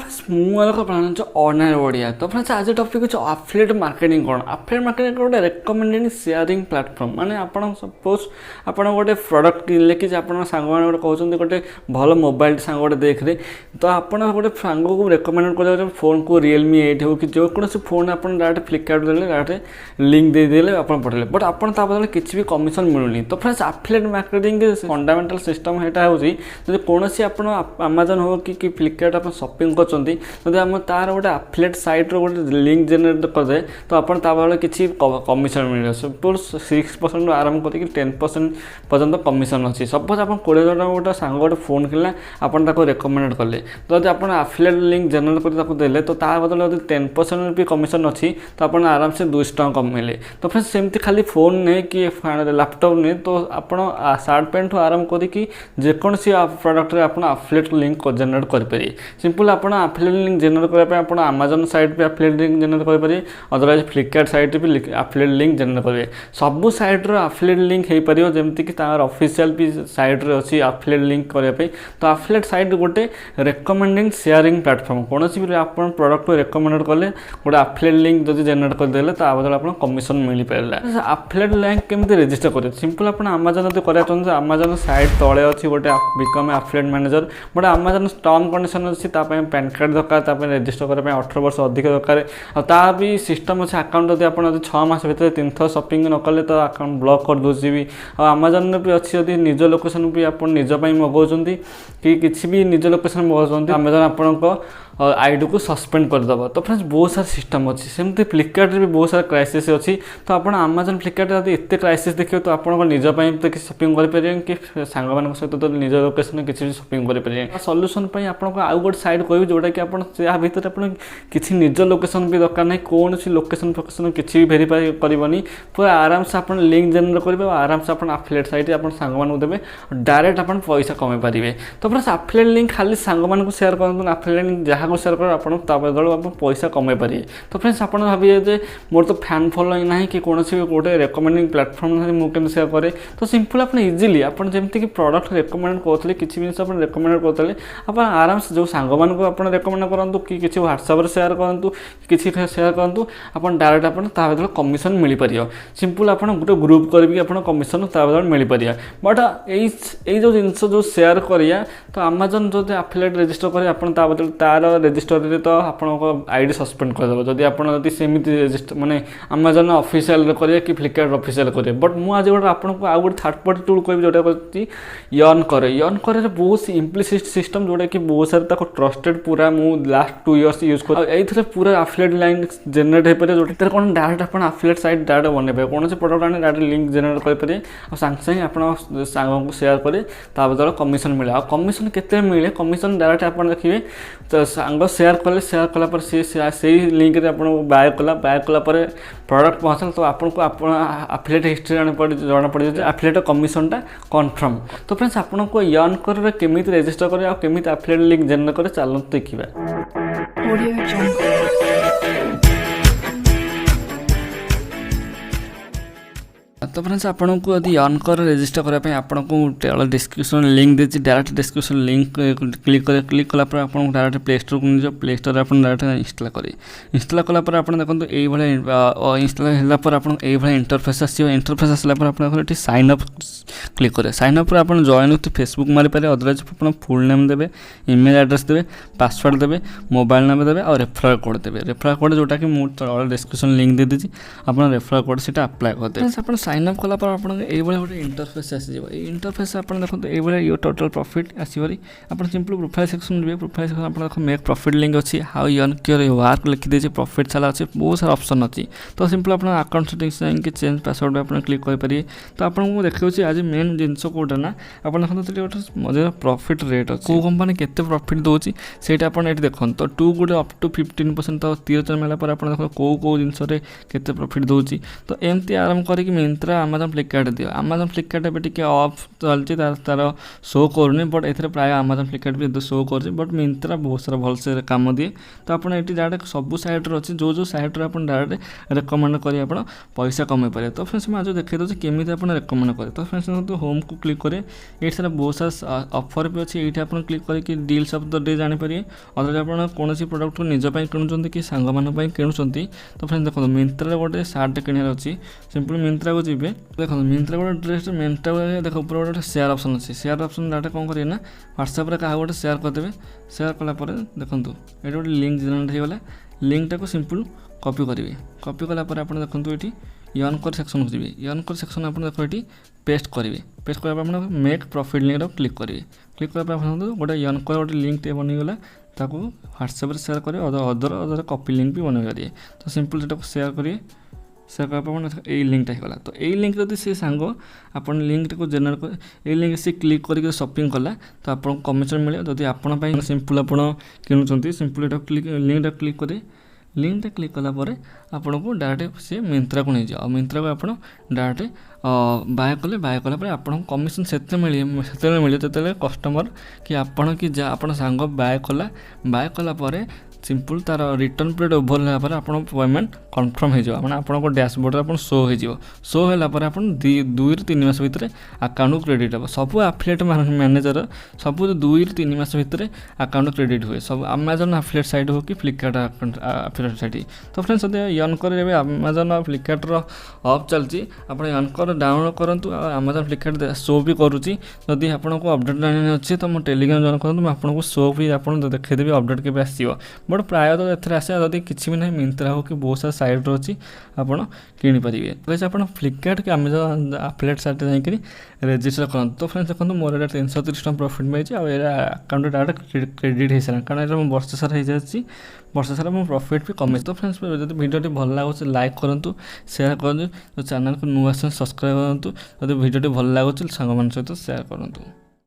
Friends online Odia तो friends आज topic हो एफिलिएट मार्केटिंग कौन एफिलिएट मार्केटिंग गोटे रेकमेंडेड शेयरिंग प्लेटफॉर्म माने आपण सपोज आपण गोटे प्रोडक्ट किनले कि आपण सांग माने गोटे कहउछन गोटे भलो मोबाइल सांग गोटे देखरे तो आपण गोटे सांग को रेकमेंड कर फोन को Realme 8 हो कि जो कोनोसी फोन आपण डायरेक्ट फ्लिपकार्ट देले डायरेक्ट लिंक दे देले आपण पठले बट आपण ता बदले किछि भी कमिशन मिलुनी तो फ्रेंड्स एफिलिएट मार्केटिंग के फंडामेंटल सिस्टम हेटा होची जदि कोनोसी आपण Amazon हो कि फ्लिपकार्ट आपण शॉपिंग करचंती जदि हम तार गोटे एफिलिएट साइट रो गोटे लिंक जनरेट कर दे तो आपण ता बदले किछि कमिशन मिले सपोज 6% आरंभ करके 10% पर्यंत कमिशन अछि सपोज आपण 20 हजार गोटे सांग गोटे फोन किनला आपण ताको रेकमेंड करले तो जदि आपण एफिलिएट लिंक जनरेट कर ताको देले तो तार बदले जदि 10% भी कमिशन अछि तो आपण आराम से 200 टका कमेले तो फ्रेंड्स सेमती खाली फोन ने कि लैपटॉप ने तो आपण शर्ट पैंट आरंभ करके जे कोनसी प्रोडक्ट रे आपण एफिलिएट लिंक जनरेट कर पारे सिंपल आपण एफिलिएट लिंक जनरेट करबा पे आपण Amazon साइट पे एफिलिएट लिंक जनरेट कर पारे अदरवाइज फ्लिपकार्ट साइट पे एफिलिएट लिंक जनरेट करबे सब साइट रो एफिलिएट लिंक हे परियो जेमति कि तार ऑफिशियल भी साइट रे अछि एफिलिएट लिंक करबा पे तो एफिलिएट साइट गोटे रेकमेंडिंग शेयरिंग प्लेटफॉर्म कोनोसी भी आपण प्रोडक्ट को रेकमेंड करले गोटे एफिलिएट लिंक जदि जनरेट कर देले ता बदले आपण कमिशन मिली पारला एफिलिएट लिंक केमति रजिस्टर करे सिंपल आपण Amazon जदि करा चन Amazon साइट तळे अछि गोटे become affiliate manager but Amazon term condition अछि ता पे पैन कार्ड दरकार ता पे रजिस्टर करे पे 18 वर्ष अधिक दरकार आ ता भी सिस्टम अछि अकाउंट जदि आपण 6 मास भीतर 3 थर शॉपिंग न करले तो अकाउंट ब्लॉक कर दोछि भी आ Amazon भी अछि जदि निज लोकेशन भी आपण निज पई मगौचंती कि किछि भी निज लोकेशन मगौचंती Amazon आपण को आईडी को सस्पेंड कर दबा तो फ्रेंड्स बहुत सारा सिस्टम अछि सेमते फ्लिपकार्ट रे भी बहुत सारा क्राइसिस अछि तो आपण Amazon फ्लिपकार्ट रे एते क्राइसिस देखियो तो आपण को निज पई तो शॉपिंग कर परियन कि सांग मान सहित तो निज लोकेशन किछि भी शॉपिंग कर परियन सॉल्यूशन पई आपण को आउ गोट साइड कहबी जोटा कि आपण या भीतर आपण किछि निज लोकेशन भी दरकार नै कोन सी लोकेशन फोकेशन किछि भी वेरीफाई करबनी पूरा आराम से आपण लिंक जनरेट करबे आराम से आपण एफिलिएट साइट आपण सांग मान देबे डायरेक्ट आपण पैसा कमे परिबे तो फ्रेंड्स एफिलिएट लिंक खाली सांग मान को शेयर करन एफिलिएट लिंक जहां को शेयर कर आपण ता बदल आपण पैसा कमे पारिए तो फ्रेंड्स आपण भाबिए जे मोर तो फैन फॉलोइंग नाही कि कोनोसी गोटे रेकमेंडिंग प्लेटफॉर्म नाही मु केम शेयर करे तो सिंपल आपण इजीली आपण जेमति कि प्रोडक्ट रेकमेंड करथले किछि भी आपण रेकमेंड करथले आपण आराम से जो सांग मान को आपण रेकमेंड करंतु कि किछि WhatsApp रे शेयर करंतु किछि शेयर करंतु आपण डायरेक्ट आपण ता बदल कमिशन मिली पारियो सिंपल आपण गोटे ग्रुप करबी आपण कमिशन ता बदल मिली पारिया बट एई जो जिंस जो शेयर करिया तो Amazon जो एफिलिएट रजिस्टर करे आपण ता बदल तार रजिस्टर रे तो आपण आईडी सस्पेंड कर दबो जदी आपण जदी सेमिति रजिस्टर माने Amazon ऑफिशियल रे करिया कि फ्लिपकार्ट ऑफिशियल करे बट मु आज गोटे आपण को आ गोटे थर्ड पार्टी टूल कहबी जोटा कहती earnkaro रे बहुत इम्प्लिसिट सिस्टम जोटा कि बहुत सारा ताको ट्रस्टेड पूरा मु लास्ट 2 इयर्स यूज कर एथरे पूरा एफिलिएट लाइन जनरेट हे परे जोटा कोन डायरेक्ट आपण एफिलिएट साइट डायरेक्ट बनेबे कोन से प्रोडक्ट आने डायरेक्ट लिंक जनरेट कर परे आ संग आपण सांग को शेयर करे ता बदल कमिशन मिले आ कमिशन केते मिले कमिशन डायरेक्ट आपण देखिबे तो सांग शेयर कला पर से लिंक रे आपण बाय कला पर प्रोडक्ट पहुंचल तो आपण को आपण एफिलिएट हिस्ट्री जाना पड़े जे एफिलिएट कमिशन टा कंफर्म तो फ्रेंड्स आपण को earnkaro रे केमिति रजिस्टर करे आ केमिति एफिलिएट लिंक जनरेट करे चलन देखिबा तो फ्रेंड्स आपन को यदि earnkaro रजिस्टर करा पे आपन को डिस्क्रिप्शन लिंक देछि डायरेक्ट डिस्क्रिप्शन लिंक क्लिक कला पर आपन डायरेक्ट प्ले स्टोर को निजो प्ले स्टोर आपन डायरेक्ट इंस्टॉल कला पर आपन देखंतु एई भले इंस्टॉल होला पर आपन एई भले इंटरफेस आसला पर आपन एठी साइन अप क्लिक करे साइन अप पर आपन जॉइन विथ फेसबुक मारि पारे अदरवाइज आपन फुल नेम देबे ईमेल एड्रेस देबे पासवर्ड देबे मोबाइल नंबर देबे और रेफरल कोड जोटा कि मु डिस्क्रिप्शन लिंक दे दिछि आपन रेफरल कोड सेटा अप्लाई कर देबे आपन साइन अप कला पर आपन एई भले गोटे इंटरफेस आसी जेबो ए इंटरफेस आपन देखंतु एई भले यो टोटल प्रॉफिट आसीबरी आपन सिंपल प्रोफाइल सेक्शन देबे प्रोफाइल सेक्शन आपन देखो मेक प्रॉफिट लिंक अछि हाउ earnkaro वर्क लिखि देछि प्रॉफिट साला अछि बहुत सारा ऑप्शन अछि तो सिंपल आपन अकाउंट सेटिंग्स जाइन के चेंज पासवर्ड आपन क्लिक कर पारिए तो आपन को देखियो आज मेन जिंस कोटा ना आपन देखंतु गोटे मजे प्रॉफिट रेट अछि को कंपनी केते प्रॉफिट दोछि सेटा आपन एठी देखन तो 2 गुड अप टू 15% तो 13 मेला पर आपन देखो को जिंस रे केते प्रॉफिट दोछि तो एमती आराम करी कि मिंत्रा आमाजन फ्लिपकार्ट दियो आमाजन फ्लिपकार्ट एबे टिके ऑफ चलची तार शो करनी बट एथरे प्राय आमाजन फ्लिपकार्ट भी शो कर बट मिंत्रा बहुत सारा भल से काम दिए तो आपन एटी डायरेक्ट सब साइट रे अछि जो साइट रे आपन डायरेक्ट रेकमेंड करी आपन पैसा कमे पारे। तो फ्रेंड्स मैं आज देखै दो केमी आपन रेकमेंड करे। तो फ्रेंड्स तो होम को क्लिक करे एट सारा बहुत सारा ऑफर भी अछि एटी आपन क्लिक करे कि डील्स ऑफ द डे जानि पारे अदर आपन कोनोसी प्रोडक्ट को निज पय किनुचंती कि सांग मान पय किनुचंती। तो फ्रेंड्स देखो मिंत्रा गोटे शार्ट किनार अछि सिंपल मिंत्रा को जिबे देखो मिंत्रा गोटे ड्रेस मिंत्रा देखो ऊपर गोटे शेयर ऑप्शन अछि शेयर ऑप्शन डाटा कोन करिए ना व्हाट्सएप रे का गोटे शेयर कर देबे शेयर कला पर देखंतु एटा गोटे लिंक जनरेट हो गला लिंक टा को सिंपल कॉपी करिवे कॉपी कला पर आपण देखंतु एठी 𝐸𝐴नकर सेक्शन को जिबे 𝐸𝐴नकर सेक्शन आपण देखो एठी पेस्ट करिवे पेस्ट करा पर आपण मेक प्रॉफिट लिंक रो क्लिक करिवे क्लिक करा पर आपण गोटे 𝐸𝐴नकर गोटे लिंक टे बनि गला ताको व्हाट्सएप रे शेयर करिवे अदर कॉपी लिंक भी बनै करिवे। तो सिंपल एटा को शेयर करिवे शेयर करा पर ए लिंक टा गला तो ए लिंक जदि से सांग आपण लिंक को जनरेट कर ए लिंक से क्लिक करके शॉपिंग कला तो आपन कमिशन मिले जदि आपण पय सिंपल आपण किनुचंती सिंपल एटा क्लिक लिंक टा क्लिक करे लिंक टा क्लिक कला पर आपन को डायरेक्ट से मिंत्रा को नै जा मिंत्रा को आपन डायरेक्ट बाय कला पर आपन कमिशन सेते मिले तेतले कस्टमर कि आपन कि जा आपन सांग बाय कला पर सिंपल तार रिटर्न पीरियड ओभर होला पर आपन पेमेंट कन्फर्म हो जाए आपन को डैशबोर्ड रे आपन शो हो जाए शो होला पर आपन 2 ରୁ 3 मास भितर अकाउंट क्रेडिट हो सब एफिलिएट मैनेजर सब 2 ରୁ 3 मास भितर अकाउंट क्रेडिट हुए सब अमेजन एफिलिएट साइट हो कि फ्लिपकार्ट एफिलिएट साइट। तो फ्रेंड्स जदि 𝐸𝐴नकर रे अमेजन और फ्लिपकार्ट रो ऑफ चलची आपन 𝐸𝐴नकर डाउनलोड करंतु अमेजन फ्लिपकार्ट शो भी करूची जदि आपन को अपडेट लाइन अछि तो म टेलीग्राम जॉइन करंतु म आपन को शो भी आपन देखै देबी अपडेट केबे आसीबो बट प्रायतः एथरे आसे जदि किछि भी नै मिंत्रा हो कि बहुत सारा साइट रो अछि आपन किनि परिबे वैसे आपन फ्लिपकार्ट कि अमेजन एफिलिएट साइट जाई करी रजिस्टर करन। तो फ्रेंड्स देखो मोर एटा 330 टका प्रॉफिट मिलछि आ एरा अकाउंट डायरेक्ट क्रेडिट हे सला कारण एटा म वर्ष सारा हे जाछि वर्ष सारा म प्रॉफिट भी कमे। तो फ्रेंड्स जदि वीडियो भल लागो लाइक करंतु शेयर करंतु तो चैनल को नुआ सब्सक्राइब करंतु जदि वीडियो भल लागो संग मान सहित शेयर करंतु।